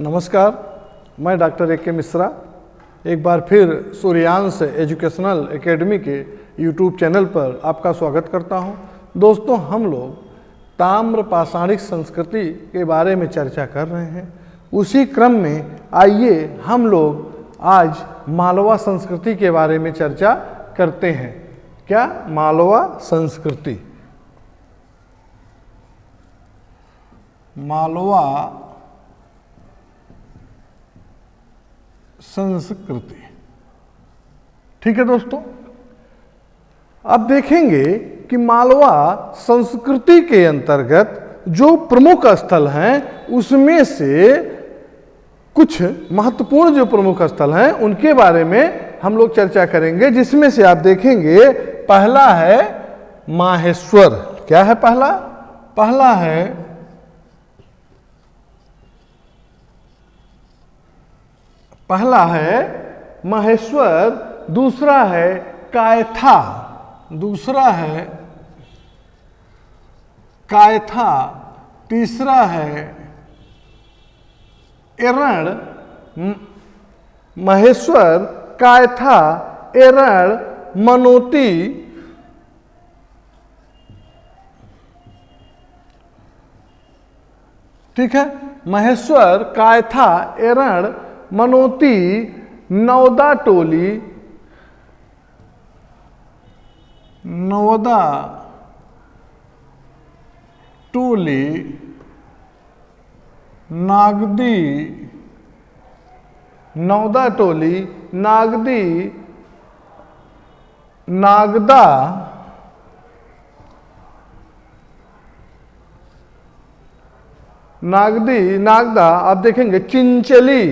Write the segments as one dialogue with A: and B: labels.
A: नमस्कार, मैं doctor A के मिश्रा एक बार फिर सूर्यांश एजुकेशनल एकेडमी के यूट्यूब चैनल पर आपका स्वागत करता हूं। दोस्तों, हम लोग ताम्र पाषाणिक संस्कृति के बारे में चर्चा कर रहे हैं। उसी क्रम में आइए हम लोग आज मालवा संस्कृति के बारे में चर्चा करते हैं। क्या मालवा संस्कृति? मालवा संस्कृति, ठीक है दोस्तों। अब देखेंगे कि मालवा संस्कृति के अंतर्गत जो प्रमुख स्थल हैं उसमें से कुछ महत्वपूर्ण जो प्रमुख स्थल हैं उनके बारे में हम लोग चर्चा करेंगे, जिसमें से आप देखेंगे पहला है माहेश्वर। क्या है पहला? पहला है माहेश्वर, दूसरा है कायथा, तीसरा है एरण। माहेश्वर, कायथा, एरण, मनोती, ठीक है। माहेश्वर, कायथा, एरण, मनोती, नवदा टोली, नागदी, नागदा, नागदा, आप देखेंगे चिंचली,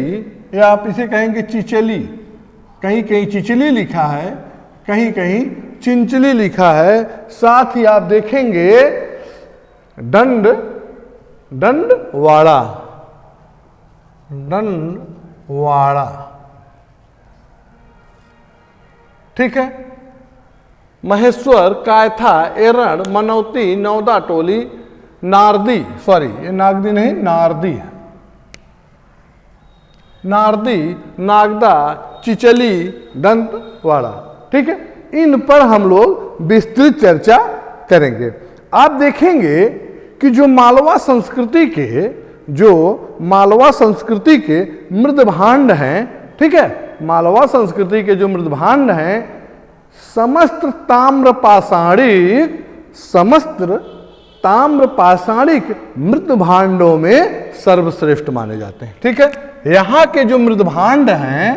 A: या आप इसे कहेंगे चिचली। कहीं कहीं चिचली लिखा है, कहीं कहीं चिंचली लिखा है। साथ ही आप देखेंगे दंडवाड़ा, ठीक है। माहेश्वर, कायथा, एरण, मनौती, नवदा टोली, नारदी, सॉरी ये नागदी नहीं, नारदी है। नारदी, नागदा, चिचली, दंतवाड़ा, ठीक है। इन पर हम लोग विस्तृत चर्चा करेंगे। आप देखेंगे कि जो मालवा संस्कृति के मृदभांड हैं, ठीक है, मालवा संस्कृति के जो मृदभांड हैं समस्त ताम्र पाषाणिक मृदभांडों में सर्वश्रेष्ठ माने जाते हैं, ठीक है। यहाँ के जो मृदभांड हैं,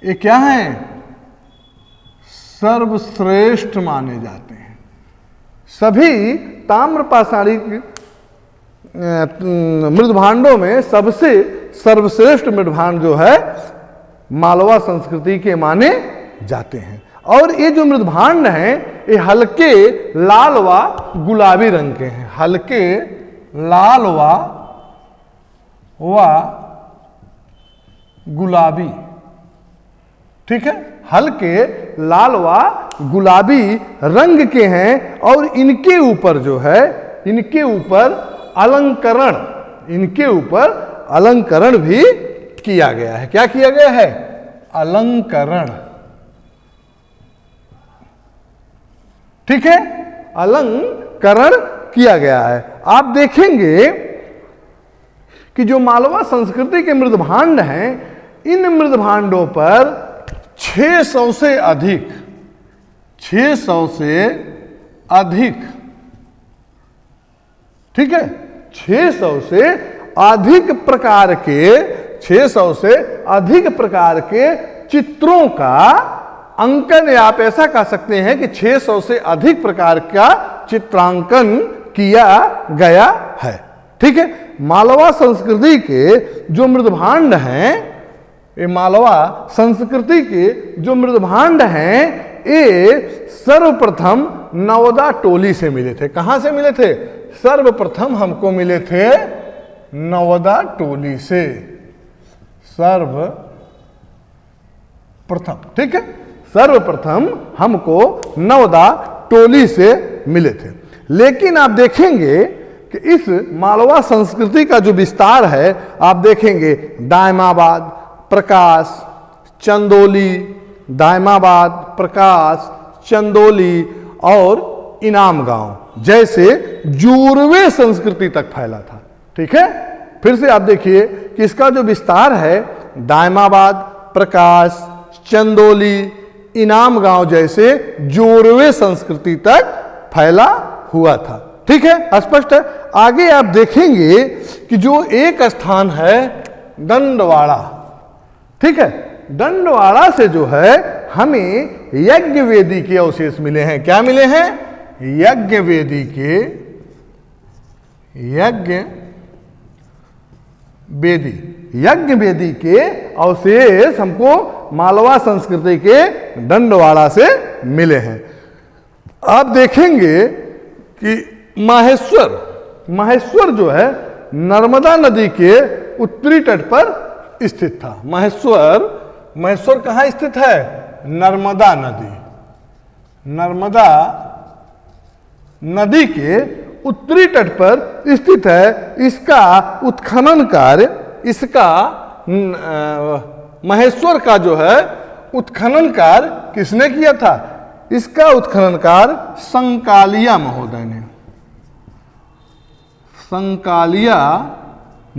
A: ये क्या हैं? सर्वश्रेष्ठ माने जाते हैं। सभी ताम्र पाषाणिक मृदभांडों में सबसे सर्वश्रेष्ठ मृदभांड जो है मालवा संस्कृति के माने जाते हैं। और ये जो मृदभांड हैं ये हल्के लाल व गुलाबी रंग के हैं, हल्के लाल व गुलाबी, ठीक है, हल्के लाल व गुलाबी रंग के हैं। और इनके ऊपर जो है, इनके ऊपर अलंकरण भी किया गया है। क्या किया गया है? अलंकरण, ठीक है, अलंकरण किया गया है। आप देखेंगे कि जो मालवा संस्कृति के मृदभांड हैं, इन मृदभांडों पर 600 से अधिक, ठीक है, 600 से अधिक प्रकार के चित्रों का अंकन, या आप ऐसा कह सकते हैं कि 600 से अधिक प्रकार का चित्रांकन किया गया है, ठीक है। मालवा संस्कृति के जो मृदभांड हैं, ये मालवा संस्कृति के जो मृदभांड हैं ये सर्वप्रथम नवदा टोली से मिले थे। कहां से मिले थे? सर्वप्रथम हमको मिले थे नवदा टोली से, सर्वप्रथम, ठीक है। सर्वप्रथम हमको नवदा टोली से मिले थे। लेकिन आप देखेंगे कि इस मालवा संस्कृति का जो विस्तार है, आप देखेंगे दायमाबाद, प्रकाश, चंदौली, दायमाबाद, प्रकाश, चंदौली और इनाम गांव जैसे जोरवे संस्कृति तक फैला था। ठीक है, फिर से आप देखिए कि इसका जो विस्तार है दायमाबाद, प्रकाश, चंदौली, इनाम गांव जैसे जोरवे संस्कृति तक फैला हुआ था। ठीक है, स्पष्ट है। आगे आप देखेंगे कि जो एक स्थान है दंडवाड़ा, ठीक है, दंडवाड़ा से जो है हमें यज्ञ वेदी के अवशेष मिले हैं। क्या मिले हैं? यज्ञ वेदी के, यज्ञ वेदी के अवशेष हमको मालवा संस्कृति के दंडवाड़ा से मिले हैं। आप देखेंगे कि माहेश्वर जो है नर्मदा नदी के उत्तरी तट पर स्थित था। माहेश्वर कहाँ स्थित है? नर्मदा नदी के उत्तरी तट पर स्थित है। इसका उत्खनन कार्य, माहेश्वर का जो है उत्खनन कार्य किसने किया था? इसका उत्खनन कार्य संकालिया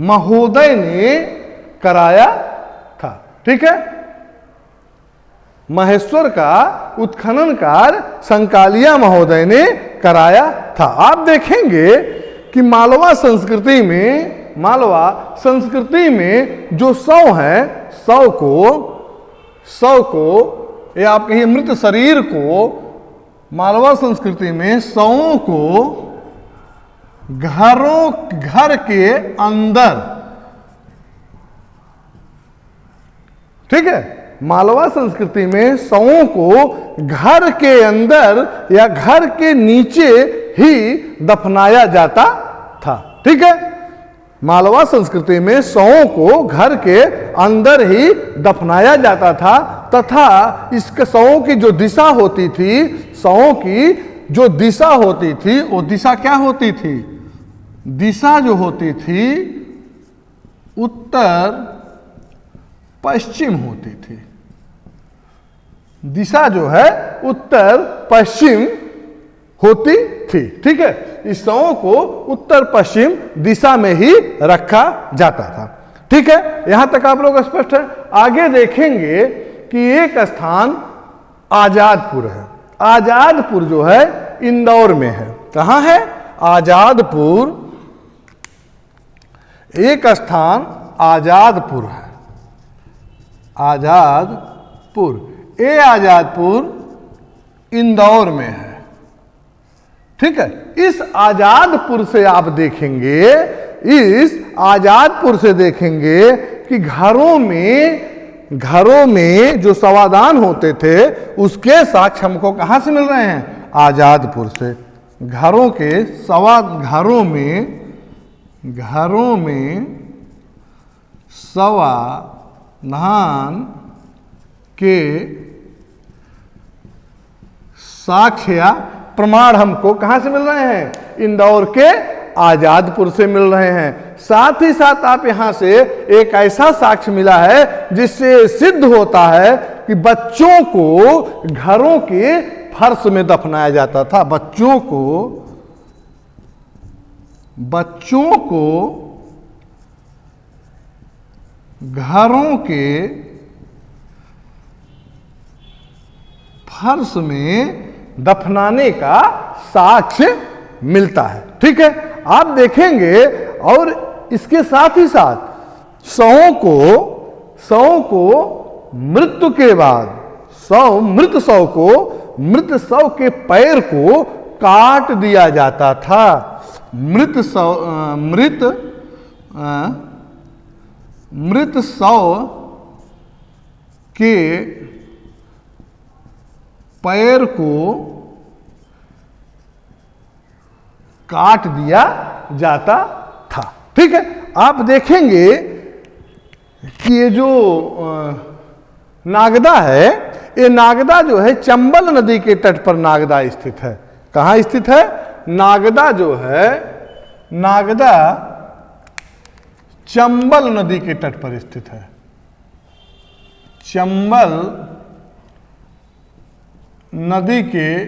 A: महोदय ने कराया था। ठीक है, माहेश्वर का उत्खनन कार्य संकालिया महोदय ने कराया था। आप देखेंगे कि मालवा संस्कृति में जो शव है, शव को या आप कहिए मृत शरीर को, मालवा संस्कृति में शवों को घर के अंदर, ठीक है, मालवा संस्कृति में शवों को घर के अंदर या घर के नीचे ही दफनाया जाता था। ठीक है, मालवा संस्कृति में शवों को घर के अंदर ही दफनाया जाता था तथा इसके शवों की जो दिशा होती थी, वो दिशा क्या होती थी? दिशा जो होती थी उत्तर पश्चिम होती थी। दिशा जो है उत्तर पश्चिम होती थी। ठीक है, इस शवों को उत्तर पश्चिम दिशा में ही रखा जाता था। ठीक है, यहां तक आप लोग स्पष्ट है। आगे देखेंगे कि एक स्थान आजादपुर है। आजादपुर जो है इंदौर में है। कहां है? आजादपुर। एक स्थान आजादपुर है। आजादपुर इंदौर में है। ठीक है, इस आजादपुर से आप देखेंगे, कि घरों में जो सवादान होते थे उसके साक्ष्य हमको कहां से मिल रहे हैं? आजादपुर से। घरों में सवादान के साक्ष्य या प्रमाण हमको कहां से मिल रहे हैं? इंदौर के आजादपुर से मिल रहे हैं। साथ ही साथ आप यहां से एक ऐसा साक्ष्य मिला है जिससे सिद्ध होता है कि बच्चों को घरों के फर्श में दफनाया जाता था। बच्चों को घरों के फर्श में दफनाने का साक्ष्य मिलता है। ठीक है, आप देखेंगे। और इसके साथ ही साथ शवों को मृत्यु के बाद मृत शव के पैर को काट दिया जाता था। मृत शव के पैर को काट दिया जाता था। ठीक है, आप देखेंगे कि ये जो नागदा है, ये नागदा जो है चंबल नदी के तट पर नागदा स्थित है। कहाँ स्थित है? नागदा जो है, नागदा चंबल नदी के तट पर स्थित है। चंबल नदी के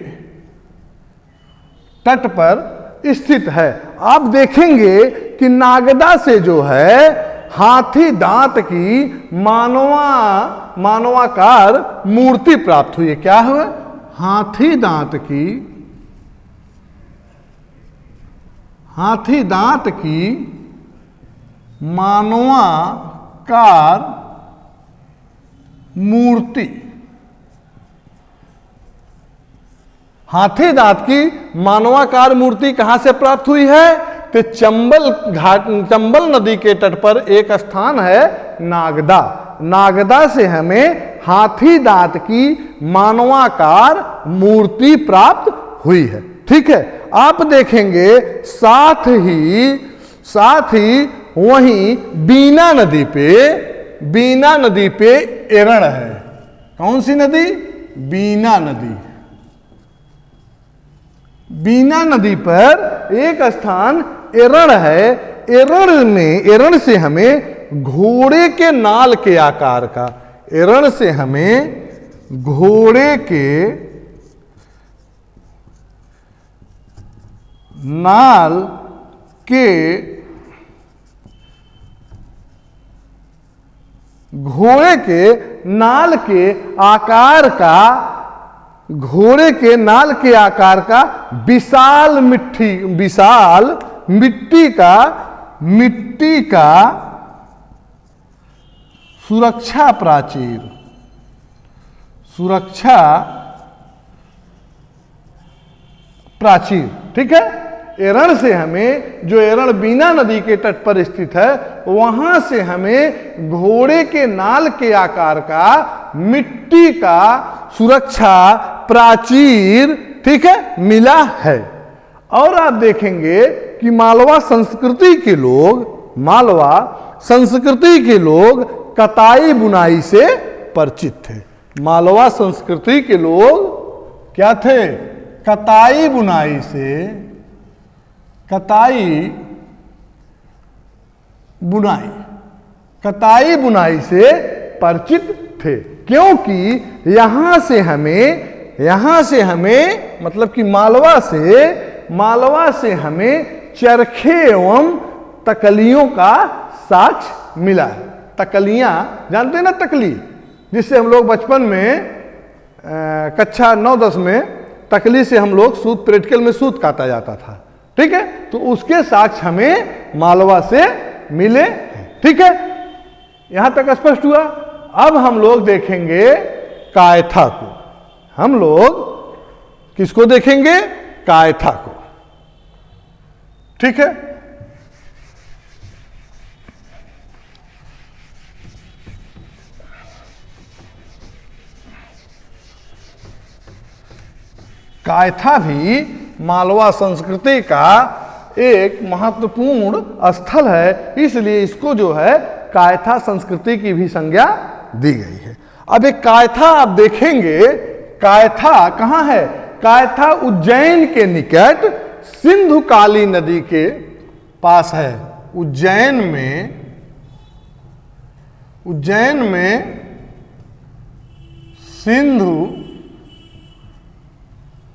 A: तट पर स्थित है। आप देखेंगे कि नागदा से जो है हाथी दांत की मानवाकार मूर्ति प्राप्त हुई है। क्या हुआ? हाथी दांत की मानवाकार मूर्ति। हाथी दांत की मानवाकार मूर्ति कहां से प्राप्त हुई है? तो चंबल नदी के तट पर एक स्थान है नागदा। नागदा से हमें हाथी दांत की मानवाकार मूर्ति प्राप्त हुई है। ठीक है, आप देखेंगे साथ ही वहीं बीना नदी पे एरण है। कौन सी नदी? बीना नदी। बीना नदी पर एक स्थान एरण है। एरण से हमें घोड़े के नाल के आकार का, एरण से हमें घोड़े के नाल के घोड़े के नाल के आकार का, घोड़े के नाल के आकार का विशाल मिट्टी का सुरक्षा प्राचीर। ठीक है, एरण से हमें, जो एरण बीना नदी के तट पर स्थित है, वहां से हमें घोड़े के नाल के आकार का मिट्टी का सुरक्षा प्राचीर, ठीक है, मिला है। और आप देखेंगे कि मालवा संस्कृति के लोग कताई बुनाई से परिचित थे। मालवा संस्कृति के लोग क्या थे? कताई बुनाई से परिचित थे। क्योंकि यहां से हमें मतलब कि मालवा से हमें चरखे एवं तकलियों का साक्ष्य मिला है। तकलियां जानते हैं ना, तकली जिससे हम लोग बचपन में कक्षा 9-10 में तकली से हम लोग सूत, प्रैक्टिकल में सूत काटा जाता था। ठीक है, तो उसके साक्ष्य हमें मालवा से मिले। ठीक है, यहां तक स्पष्ट हुआ। अब हम लोग देखेंगे कायथा को। हम लोग किसको देखेंगे? कायथा को। ठीक है, कायथा भी मालवा संस्कृति का एक महत्वपूर्ण स्थल है, इसलिए इसको जो है कायथा संस्कृति की भी संज्ञा दी गई है। अब एक कायथा आप देखेंगे, कायथा कहाँ है? कायथा उज्जैन के निकट सिंधु काली नदी के पास है। उज्जैन में सिंधु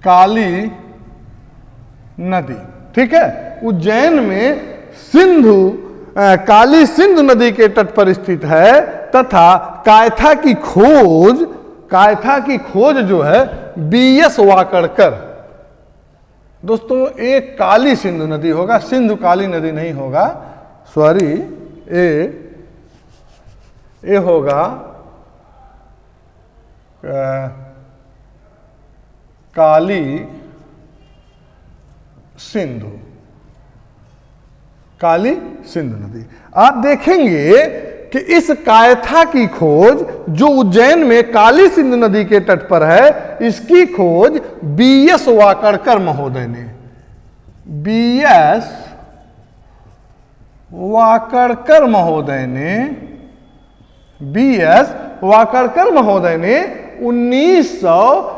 A: काली नदी। ठीक है, उज्जैन में काली सिंधु नदी के तट पर स्थित है तथा कायथा की खोज जो है बीएस वाकड़कर। दोस्तों, एक काली सिंधु नदी होगा, सिंधु काली नदी नहीं होगा, सॉरी, ये होगा काली सिंधु नदी। आप देखेंगे कि इस कायथा की खोज जो उज्जैन में काली सिंधु नदी के तट पर है, इसकी खोज बीएस वाकड़कर महोदय ने, बीएस वाकड़कर महोदय ने 1954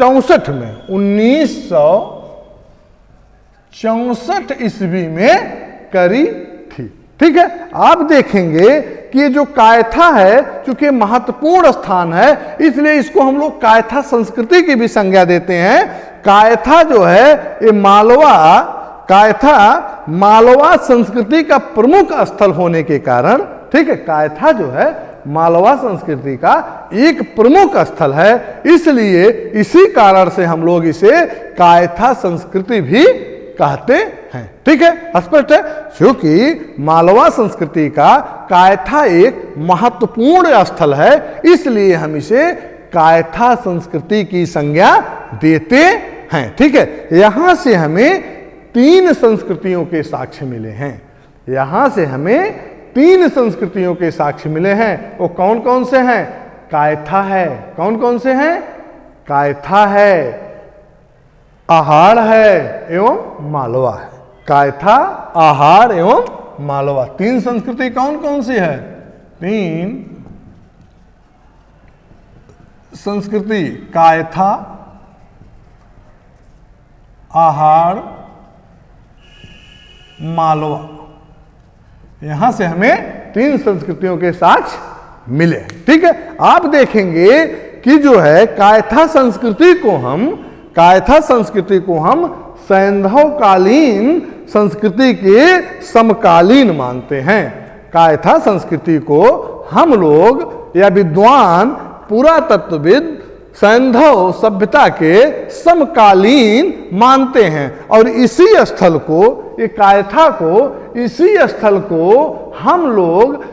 A: 1964 में 1964 ईस्वी में करी थी। ठीक है, आप देखेंगे कि ये जो कायथा है, चूंकि महत्वपूर्ण स्थान है, इसलिए इसको हम लोग कायथा संस्कृति की भी संज्ञा देते हैं। कायथा जो है ये कायथा मालवा संस्कृति का प्रमुख स्थल होने के कारण, ठीक है, कायथा जो है मालवा संस्कृति का एक प्रमुख स्थल है, इसलिए इसी कारण से हम लोग इसे कायथा संस्कृति भी कहते हैं। ठीक है, स्पष्ट है, क्योंकि मालवा संस्कृति का कायथा एक महत्वपूर्ण स्थल है, इसलिए हम इसे कायथा संस्कृति की संज्ञा देते हैं। ठीक है, यहां से हमें 3 संस्कृतियों के साक्ष्य मिले हैं। यहां से हमें 3 संस्कृतियों के साक्ष्य मिले हैं। वो कौन कौन से हैं? कायथा है। कौन कौन से हैं? कायथा है, आहार है एवं मालवा है। कायथा, आहार एवं मालवा, 3 संस्कृति कौन कौन सी है? 3 संस्कृति, कायथा, आहार, मालवा। यहां से हमें 3 संस्कृतियों के साक्ष्य मिले। ठीक है, आप देखेंगे कि जो है कायथा संस्कृति को हम सैंधवकालीन संस्कृति के समकालीन मानते हैं। कायथा संस्कृति को हम लोग या विद्वान पुरातत्वविद सैंधव सभ्यता के समकालीन मानते हैं, और इसी स्थल को, ये कायथा को, इसी स्थल को हम लोग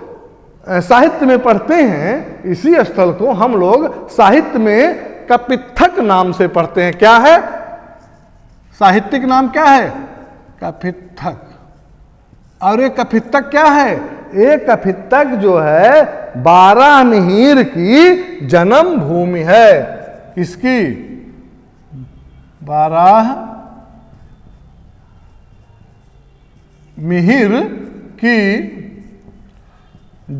A: साहित्य में पढ़ते हैं। इसी स्थल को हम लोग साहित्य में कपित्थक नाम से पढ़ते हैं। क्या है? साहित्यिक नाम क्या है? कपित्थक। और ये कपित्थक क्या है? ये कपित्थक जो है बारामिहिर की जन्म भूमि है। किसकी? बारामिहिर की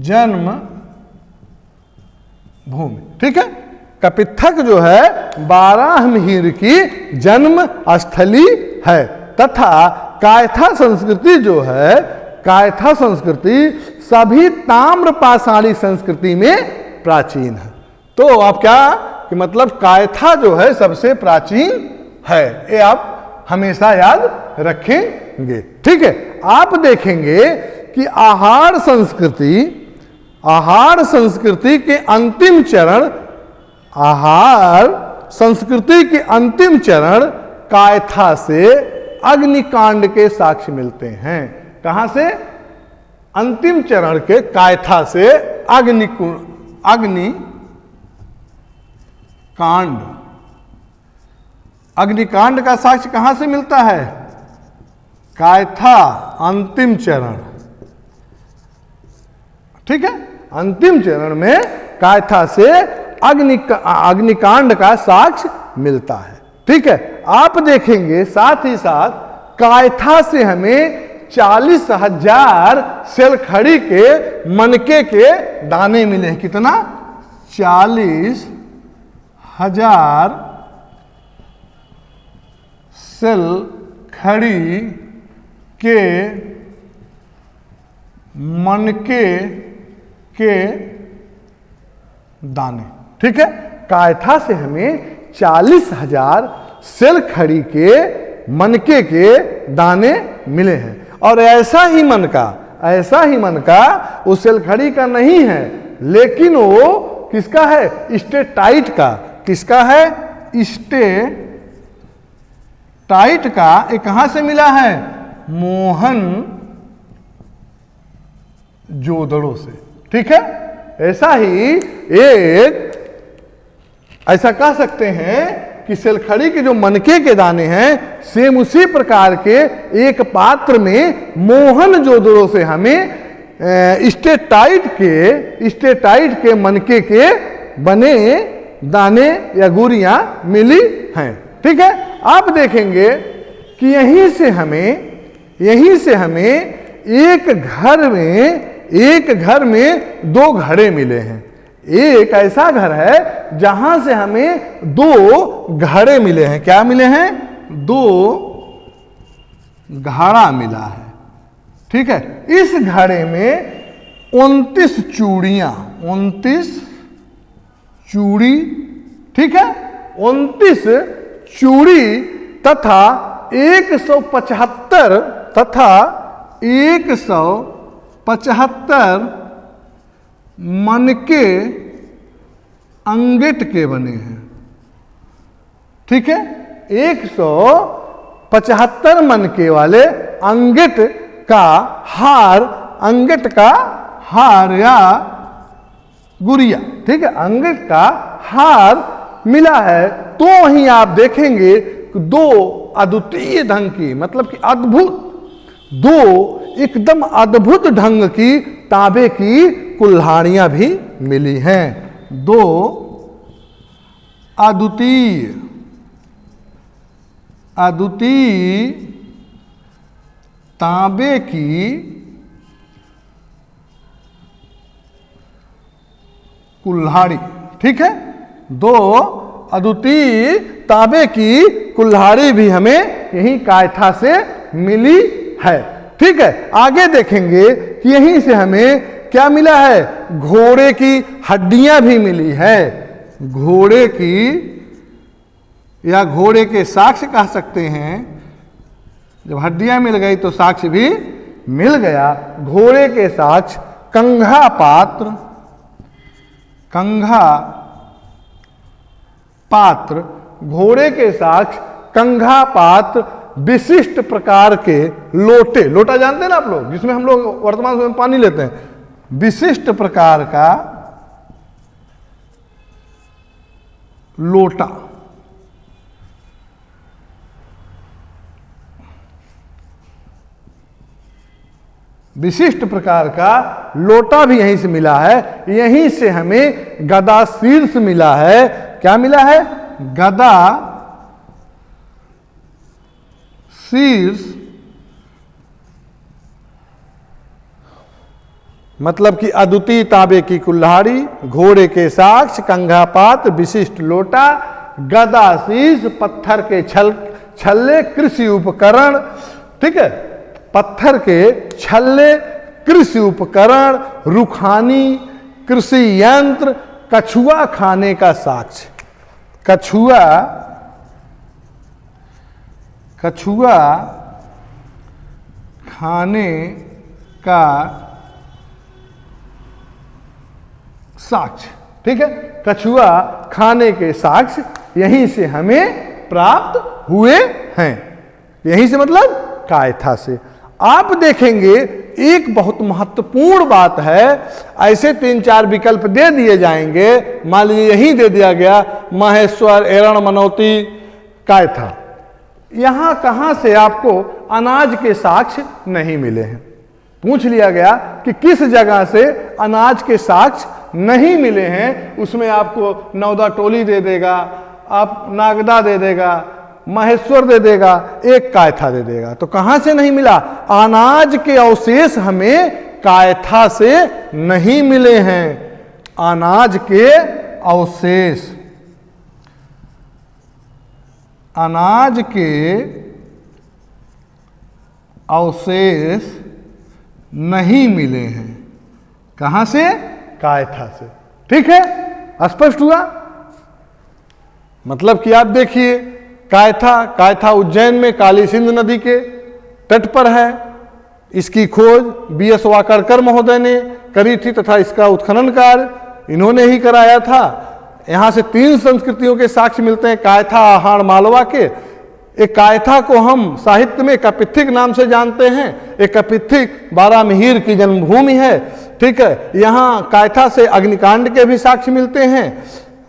A: जन्म भूमि। ठीक है, कपित्थक जो है बारामिहिर की जन्म स्थली है, तथा कायथा संस्कृति जो है, कायथा संस्कृति सभी ताम्रपाषाणी संस्कृति में प्राचीन है। तो आप क्या कि मतलब कायथा जो है सबसे प्राचीन है, ये आप हमेशा याद रखेंगे। ठीक है, आप देखेंगे कि आहार संस्कृति के अंतिम चरण, आहार संस्कृति के अंतिम चरण कायथा से अग्निकांड के साक्ष्य मिलते हैं। कहां से? अंतिम चरण के कायथा से अग्निकांड का साक्ष्य कहां से मिलता है? कायथा अंतिम चरण। ठीक है, अंतिम चरण में कायथा से अग्निकांड का साक्ष्य मिलता है। ठीक है, आप देखेंगे साथ ही साथ कायथा से हमें 40,000 सेलखड़ी के मनके के दाने मिले हैं। कितना? 40,000 सेलखड़ी के मनके के दाने। ठीक है, कायथा से हमें 40,000 सेलखड़ी के मनके के दाने मिले हैं। और ऐसा ही मनका उस सेलखड़ी का नहीं है, लेकिन वो किसका है? स्टेटाइट का। किसका है? स्टेटाइट का। ये कहां से मिला है? मोहन जोदड़ों से। ठीक है, ऐसा ही एक, ऐसा कह सकते हैं कि सेलखड़ी के जो मनके के दाने हैं, सेम उसी प्रकार के एक पात्र में मोहन जोदड़ों से हमें स्टेटाइट के मनके के बने दाने या गुरियां मिली हैं। ठीक है, आप देखेंगे कि यहीं से हमें एक घर में 2 घड़े मिले हैं। एक ऐसा घर है जहां से हमें दो घड़े मिले हैं। क्या मिले हैं? दो घड़ा मिला है। ठीक है, इस घड़े में 29 चूड़ियां, 29 चूड़ी, ठीक है, 29 चूड़ी तथा 175 मन के अंगिट के बने हैं। ठीक है, 175 मन के वाले अंगिट का हार, अंगिट का हार या गुड़िया, ठीक है, अंगिट का हार मिला है। तो वहीं आप देखेंगे दो अद्वितीय ढंग की, मतलब कि अद्भुत, दो एकदम अद्भुत ढंग की तांबे की कुल्हाड़ियां भी मिली हैं। दो अद्वितीय तांबे की कुल्हाड़ी, ठीक है, दो अद्वितीय तांबे की कुल्हाड़ी भी हमें यही कायथा से मिली है। ठीक है, आगे देखेंगे कि यहीं से हमें क्या मिला है? घोड़े की हड्डियां भी मिली है। घोड़े की या घोड़े के साक्ष्य कह सकते हैं। जब हड्डियां मिल गई तो साक्ष्य भी मिल गया। घोड़े के साक्ष्य कंघा पात्र, घोड़े के साक्ष्य कंघा पात्र, विशिष्ट प्रकार के लोटे, लोटा जानते हैं ना आप लोग, जिसमें हम लोग वर्तमान समय में पानी लेते हैं, विशिष्ट प्रकार का लोटा, विशिष्ट प्रकार का लोटा भी यहीं से मिला है। यहीं से हमें गदा शीर्ष मिला है। क्या मिला है? गदा शीर्ष, मतलब कि अद्वितीय तांबे की कुल्हाड़ी, घोड़े के साक्ष्य, कंघापात, विशिष्ट लोटा, गदा शीर्ष, पत्थर के छल्ले, कृषि उपकरण, ठीक है, पत्थर के छल्ले, कृषि उपकरण, रुखानी, कृषि यंत्र, कछुआ खाने का साक्ष्य, कछुआ खाने का साक्ष्य, ठीक है, कछुआ खाने के साक्ष्य यहीं से हमें प्राप्त हुए हैं। यहीं से मतलब कायथा से। आप देखेंगे एक बहुत महत्वपूर्ण बात है, ऐसे 3-4 विकल्प दे दिए जाएंगे, मान लीजिए यही दे दिया गया महेश्वर, एरण, मनौती, कायथा, यहां कहां से आपको अनाज के साक्ष्य नहीं मिले हैं। पूछ लिया गया कि किस जगह से अनाज के साक्ष्य नहीं मिले हैं, उसमें आपको नौदा टोली दे देगा, आप नागदा दे देगा, महेश्वर दे देगा, एक कायथा दे देगा। तो कहां से नहीं मिला? अनाज के अवशेष हमें कायथा से नहीं मिले हैं। अनाज के अवशेष, अनाज के अवशेष नहीं मिले हैं। कहां से? कायथा से। ठीक है, स्पष्ट हुआ? मतलब कि आप देखिए, कायथा उज्जैन में काली सिंध नदी के तट पर है। इसकी खोज B.S. वाकड़कर महोदय ने करी थी तथा इसका उत्खनन कार्य इन्होंने ही कराया था। यहाँ से 3 संस्कृतियों के साक्ष्य मिलते हैं, कायथा, आहार, मालवा के। एक कायथा को हम साहित्य में कपिथिक नाम से जानते हैं। एक कपिथिक बारामिहिर की जन्मभूमि है। ठीक है, यहाँ कायथा से अग्निकांड के भी साक्ष्य मिलते हैं।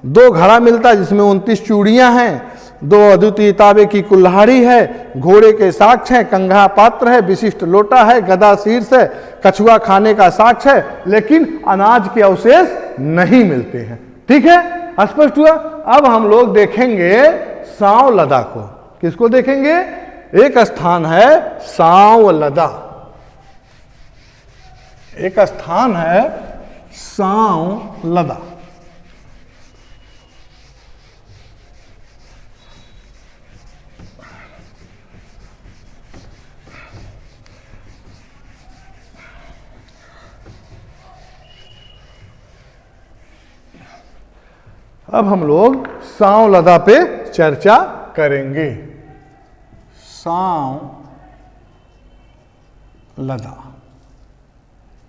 A: 2 घड़ा मिलता है जिसमें 29 चूड़ियां हैं, 2 अद्वितीय तांबे की कुल्हाड़ी है, घोड़े के साक्ष्य है, कंघा पात्र है, विशिष्ट लोटा है, गदा शीर्ष है, कछुआ खाने का साक्ष्य है, लेकिन अनाज के अवशेष नहीं मिलते हैं। ठीक है, स्पष्ट हुआ? अब हम लोग देखेंगे सांवलदा को। किसको देखेंगे? एक स्थान है सांवलदा, एक स्थान है सांवलदा। अब हम लोग सांवलदा पे चर्चा करेंगे। सांवलदा,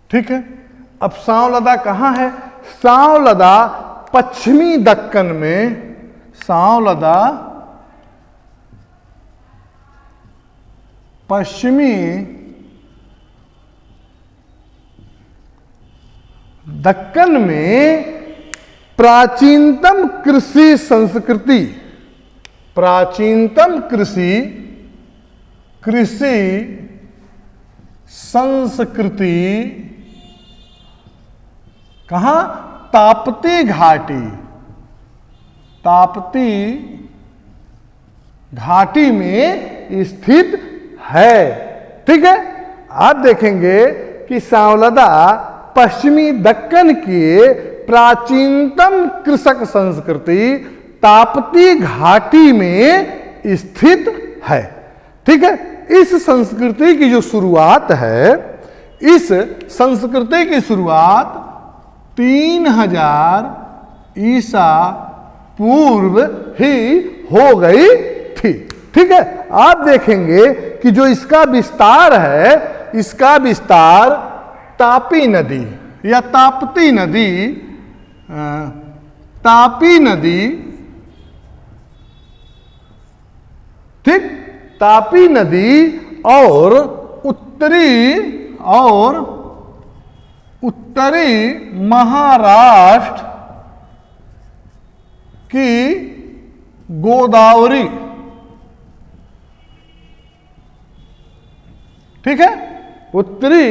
A: ठीक है। अब सांवलदा कहाँ है? सांवलदा पश्चिमी दक्कन में, सांवलदा पश्चिमी दक्कन में प्राचीनतम कृषि संस्कृति, प्राचीनतम कृषि संस्कृति कहाँ? ताप्ती घाटी, ताप्ती घाटी में स्थित है, ठीक है। आप देखेंगे कि सांवलदा पश्चिमी दक्कन की प्राचीनतम कृषक संस्कृति ताप्ती घाटी में स्थित है, ठीक है। इस संस्कृति की जो शुरुआत है, इस संस्कृति की शुरुआत 3000 ईसा पूर्व ही हो गई थी, ठीक है। आप देखेंगे कि जो इसका विस्तार है, इसका विस्तार तापी नदी या ताप्ती नदी, तापी नदी, ठीक, तापी नदी और उत्तरी महाराष्ट्र की गोदावरी, ठीक है, उत्तरी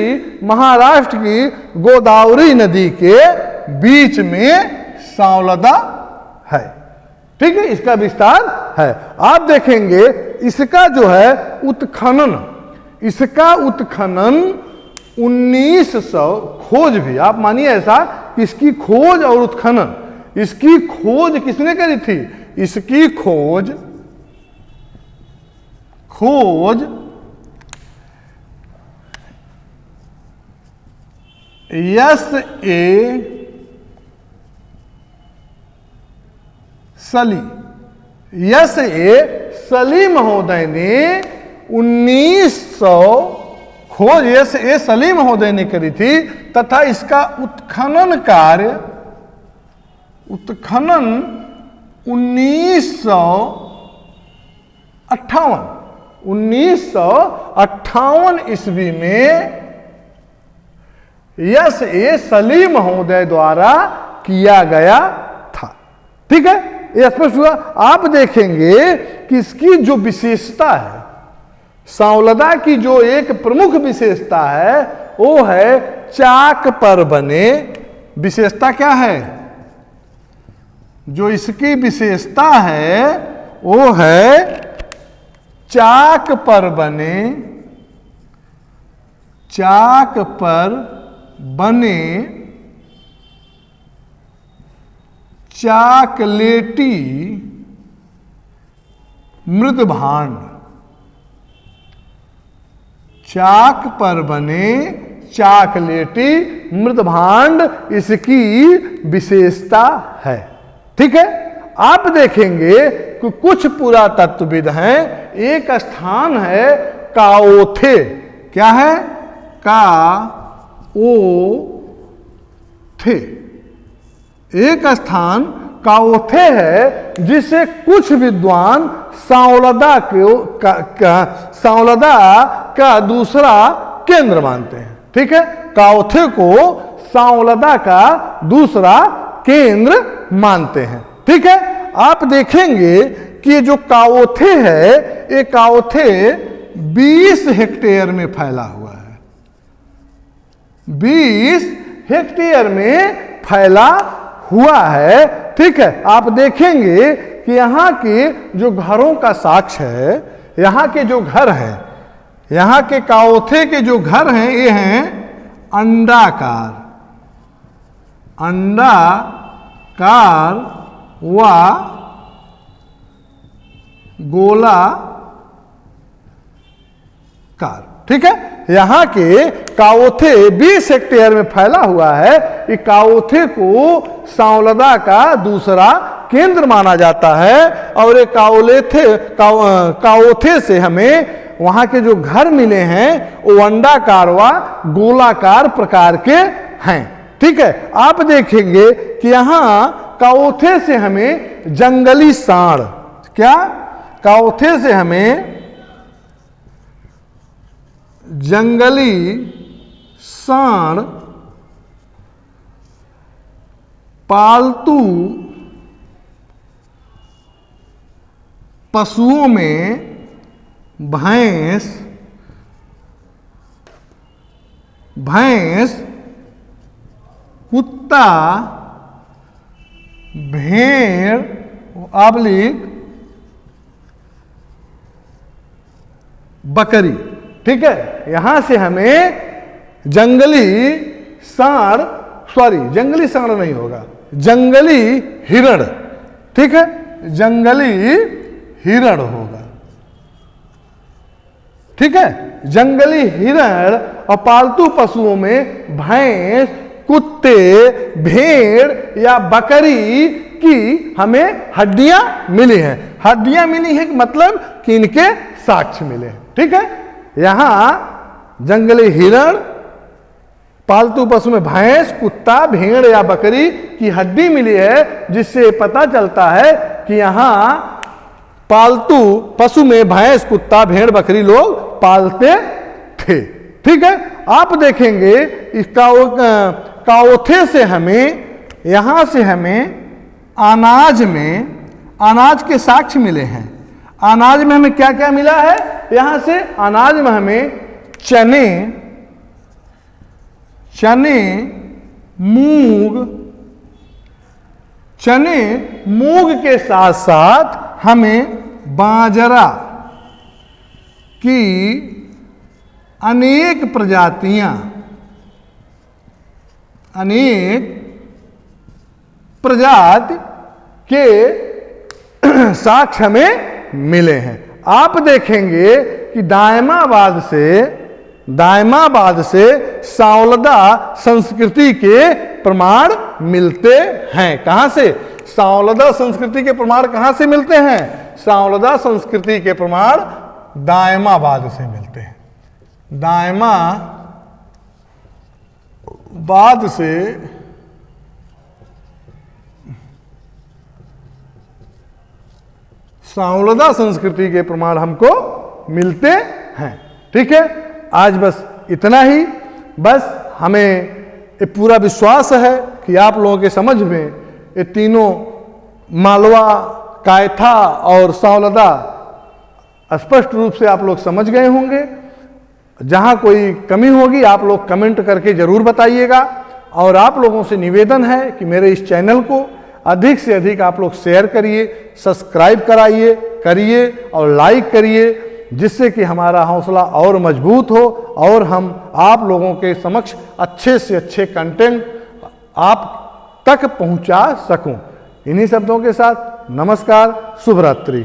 A: महाराष्ट्र की गोदावरी नदी के बीच में सांवलदा है, ठीक है। इसका विस्तार है। आप देखेंगे इसका जो है उत्खनन, इसका उत्खनन 1900, खोज भी आप मानिए ऐसा कि इसकी खोज और उत्खनन, इसकी खोज किसने करी थी? इसकी खोज एस ए सली महोदय ने 1900 खोज एस ए सली महोदय ने करी थी, तथा इसका उत्खनन कार्य, उत्खनन 1958 ईस्वी में एस ए सली महोदय द्वारा किया गया था, ठीक है। यह स्पष्ट हुआ। आप देखेंगे कि इसकी जो विशेषता है, सांवलदा की जो एक प्रमुख विशेषता है, वो है चाक पर बने, विशेषता क्या है? जो इसकी विशेषता है वो है चाक पर बने, चाक पर बने चाकलेटी मृदभांड, चाक पर बने चाकलेटी मृदभांड इसकी विशेषता है, ठीक है। आप देखेंगे कि कुछ पुरातत्वविद हैं, एक स्थान है काओथे, क्या है? काओथे, एक स्थान काओथे है जिसे कुछ विद्वान सांवलदा का दूसरा केंद्र मानते हैं, ठीक है। काओथे को सांवलदा का दूसरा केंद्र मानते हैं, ठीक है। आप देखेंगे कि ये जो काओथे है, ये काओथे 20 हेक्टेयर में फैला हुआ है, 20 हेक्टेयर में फैला हुआ है, ठीक है। आप देखेंगे कि यहाँ के जो घरों का साक्ष्य है, यहाँ के जो घर हैं, यहाँ के काओथे के जो घर हैं, ये हैं अंडाकार, अंडाकार व गोलाकार, ठीक है। यहाँ के काओथे 20 हेक्टेयर में फैला हुआ है। ये काओथे को सांवलदा का दूसरा केंद्र माना जाता है। और ये काओथे से हमें वहां के जो घर मिले हैं वो अंडाकार व गोलाकार प्रकार के हैं। ठीक है, आप देखेंगे कि यहां काओथे से हमें जंगली सांड, क्या काओथे से हमें जंगली सांड, पालतू पशुओं में भैंस, कुत्ता, भेड़ आबलिक बकरी। ठीक है, यहां से हमें जंगली सांड, जंगली सांड नहीं होगा, जंगली हिरण, ठीक है, जंगली हिरण होगा। ठीक है, जंगली हिरण और पालतू पशुओं में भैंस, कुत्ते, भेड़ या बकरी की हमें हड्डियां मिली हैं। हड्डियां मिली हैं मतलब कि इनके साक्ष्य मिले हैं। ठीक है, यहां जंगली हिरण, पालतू पशु में भैंस, कुत्ता, भेड़ या बकरी की हड्डी मिली है, जिससे पता चलता है कि यहां पालतू पशु में भैंस, कुत्ता, भेड़, बकरी लोग पालते थे। ठीक है, आप देखेंगे इस काओथे से हमें, यहां से हमें अनाज के साक्ष्य मिले हैं। अनाज में हमें क्या क्या मिला है? यहां से अनाज में हमें मूंग के साथ साथ हमें बाजरा की अनेक प्रजाति के साक्ष्य हमें मिले हैं। आप देखेंगे कि दायमाबाद से सांवलदा संस्कृति के प्रमाण मिलते हैं। कहां से? सांवलदा संस्कृति के प्रमाण कहां से मिलते हैं? सांवलदा संस्कृति के प्रमाण दायमाबाद से मिलते हैं। दायमाबाद से सांवलदा संस्कृति के प्रमाण हमको मिलते हैं। ठीक है, आज बस इतना ही। बस हमें ये पूरा विश्वास है कि आप लोगों के समझ में ये तीनों मालवा, कायथा और सांवलदा स्पष्ट रूप से आप लोग समझ गए होंगे। जहां कोई कमी होगी आप लोग कमेंट करके जरूर बताइएगा। और आप लोगों से निवेदन है कि मेरे इस चैनल को अधिक से अधिक आप लोग शेयर करिए, सब्सक्राइब करिए और लाइक करिए, जिससे कि हमारा हौसला और मजबूत हो और हम आप लोगों के समक्ष अच्छे से अच्छे कंटेंट आप तक पहुंचा सकूं। इन्हीं शब्दों के साथ नमस्कार, शुभ रात्रि।